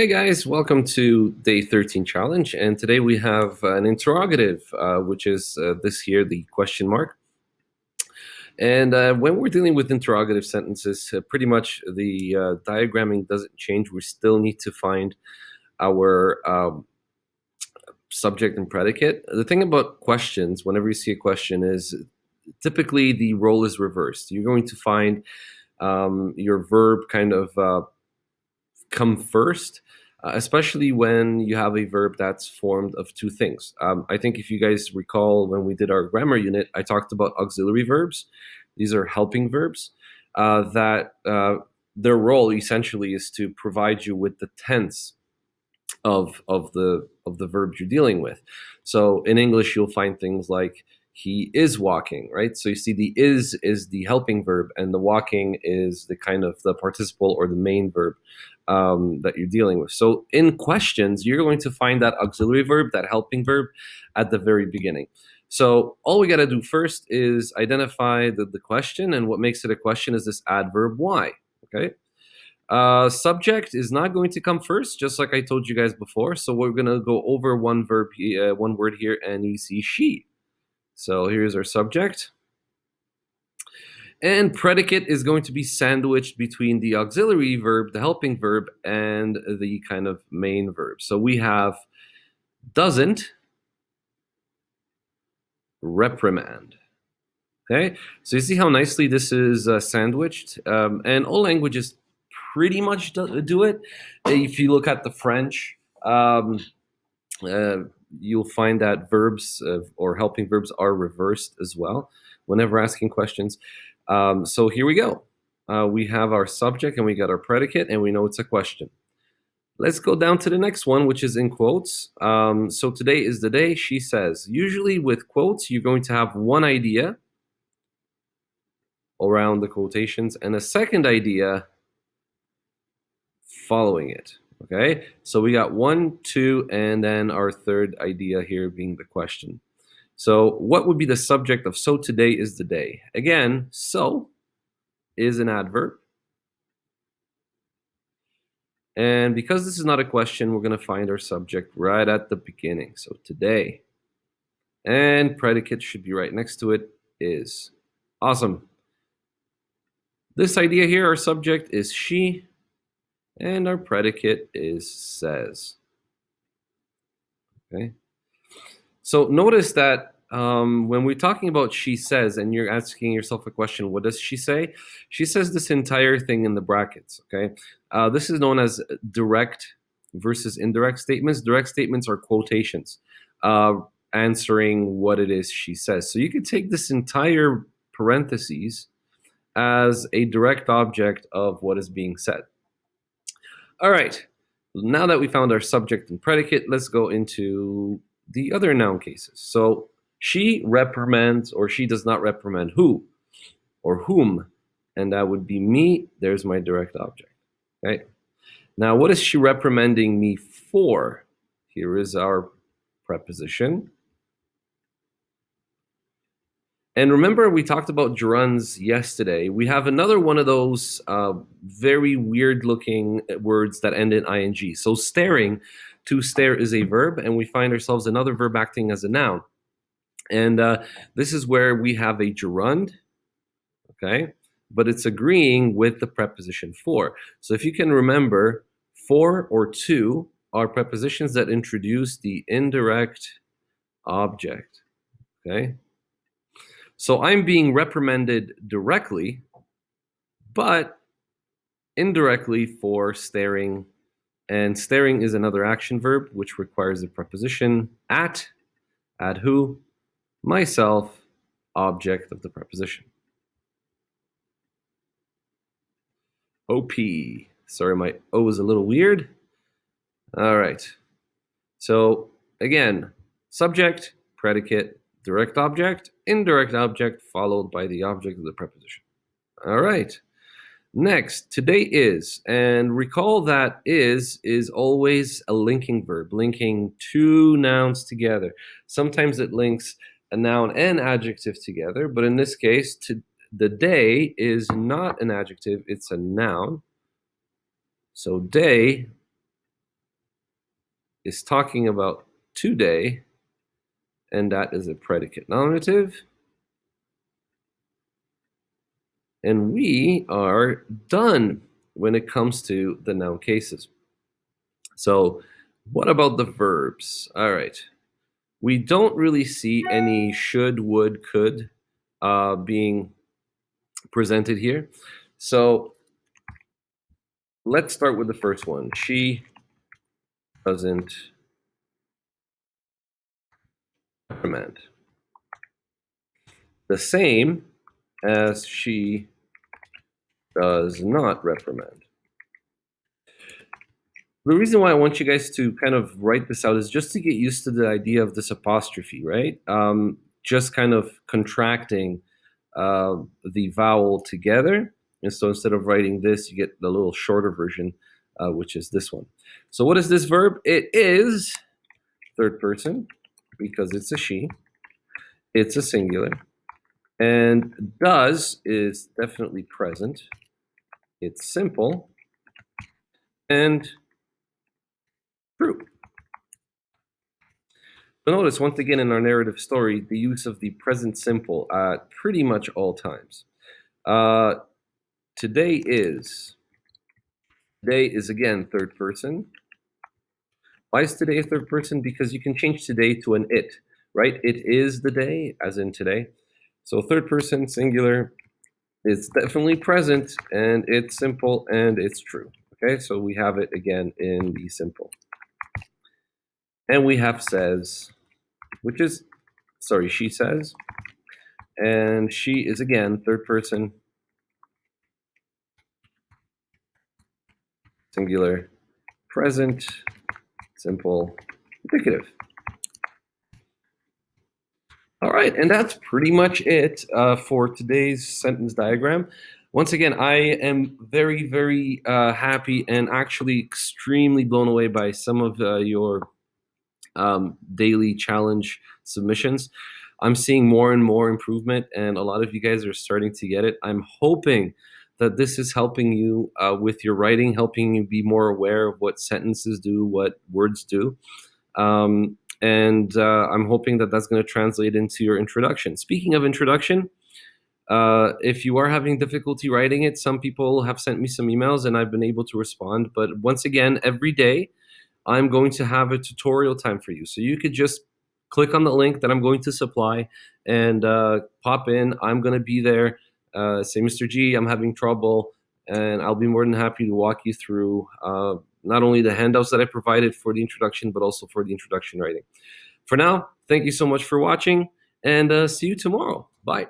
Hey guys, welcome to day 13 challenge, and today we have an interrogative, which is this here, the question mark. And when we're dealing with interrogative sentences, pretty much the diagramming doesn't change. We still need to find our subject and predicate. The thing about questions, whenever you see a question, is typically the role is reversed. You're going to find your verb kind of come first, especially when you have a verb that's formed of two things. I think if you guys recall when we did our grammar unit, I talked about auxiliary verbs. These are helping verbs that their role essentially is to provide you with the tense of the verb you're dealing with. So in English, you'll find things like he is walking, right? So you see the is the helping verb, and the walking is the kind of the participle or the main verb that you're dealing with. So in questions, you're going to find that auxiliary verb, that helping verb, at the very beginning. So all we got to do first is identify the question, and what makes it a question is this adverb why. Okay. Subject is not going to come first, just like I told you guys before. So we're gonna go over one word here, and you see she. So here's our subject. And predicate is going to be sandwiched between the auxiliary verb, the helping verb, and the kind of main verb. So we have doesn't reprimand. Okay, so you see how nicely this is sandwiched, and all languages pretty much do it. If you look at the French, uh, you'll find that verbs or helping verbs are reversed as well whenever asking questions. So here we go. We have our subject and we got our predicate, and we know it's a question. Let's go down to the next one, which is in quotes. So today is the day, she says. Usually with quotes, you're going to have one idea around the quotations and a second idea following it. Okay, so we got 1, 2, and then our third idea here being the question. So what would be the subject of so today is the day? Again, so is an adverb. And because this is not a question, we're going to find our subject right at the beginning. So today. And predicate should be right next to it, is. Awesome. This idea here, our subject is she, and our predicate is says. Okay. So notice that when we're talking about she says, and you're asking yourself a question, what does she say? She says this entire thing in the brackets. Okay. This is known as direct versus indirect statements. Direct statements are quotations answering what it is she says. So you could take this entire parentheses as a direct object of what is being said. All right. Now that we found our subject and predicate, let's go into the other noun cases. So she reprimands, or she does not reprimand who or whom, and that would be me. There's my direct object. Okay. Now, what is she reprimanding me for? Here is our preposition. And remember, we talked about gerunds yesterday. We have another one of those very weird-looking words that end in ing. So staring, to stare is a verb, and we find ourselves another verb acting as a noun. And this is where we have a gerund, okay? But it's agreeing with the preposition for. So if you can remember, for or to are prepositions that introduce the indirect object, okay? So I'm being reprimanded directly, but indirectly for staring. And staring is another action verb, which requires the preposition at who, myself, object of the preposition. OP. Sorry, my O is a little weird. All right. So again, subject, predicate, direct object, indirect object, followed by the object of the preposition. All right. Next, today is, and recall that is always a linking verb, linking two nouns together. Sometimes it links a noun and adjective together, but in this case, the day is not an adjective, it's a noun. So day is talking about today, and that is a predicate nominative. And we are done when it comes to the noun cases. So, what about the verbs? All right. We don't really see any should, would, could being presented here. So, let's start with the first one. She doesn't reprimand. The same as she does not reprimand. The reason why I want you guys to kind of write this out is just to get used to the idea of this apostrophe, right? Just kind of contracting the vowel together. And so instead of writing this, you get the little shorter version, which is this one. So what is this verb? It is third person because it's a she. It's a singular. And does is definitely present. It's simple. And true. But notice once again in our narrative story, the use of the present simple at pretty much all times. Today is again third person. Why is today a third person? Because you can change today to an it, right? It is the day, as in today. So third person singular, it's definitely present, and it's simple, and it's true. Okay, so we have it again in the simple. And we have says, which is, sorry, she says. And she is again third person singular, present, simple, indicative. All right, and that's pretty much it for today's sentence diagram. Once again, I am very, very happy and actually extremely blown away by some of your daily challenge submissions. I'm seeing more and more improvement, and a lot of you guys are starting to get it. I'm hoping that this is helping you with your writing, helping you be more aware of what sentences do, what words do. And I'm hoping that that's going to translate into your introduction. Speaking of introduction, if you are having difficulty writing it, some people have sent me some emails and I've been able to respond. But once again, every day, I'm going to have a tutorial time for you. So you could just click on the link that I'm going to supply and pop in. I'm going to be there. Say, Mr. G, I'm having trouble. And I'll be more than happy to walk you through not only the handouts that I provided for the introduction, but also for the introduction writing. For now, thank you so much for watching, and see you tomorrow. Bye.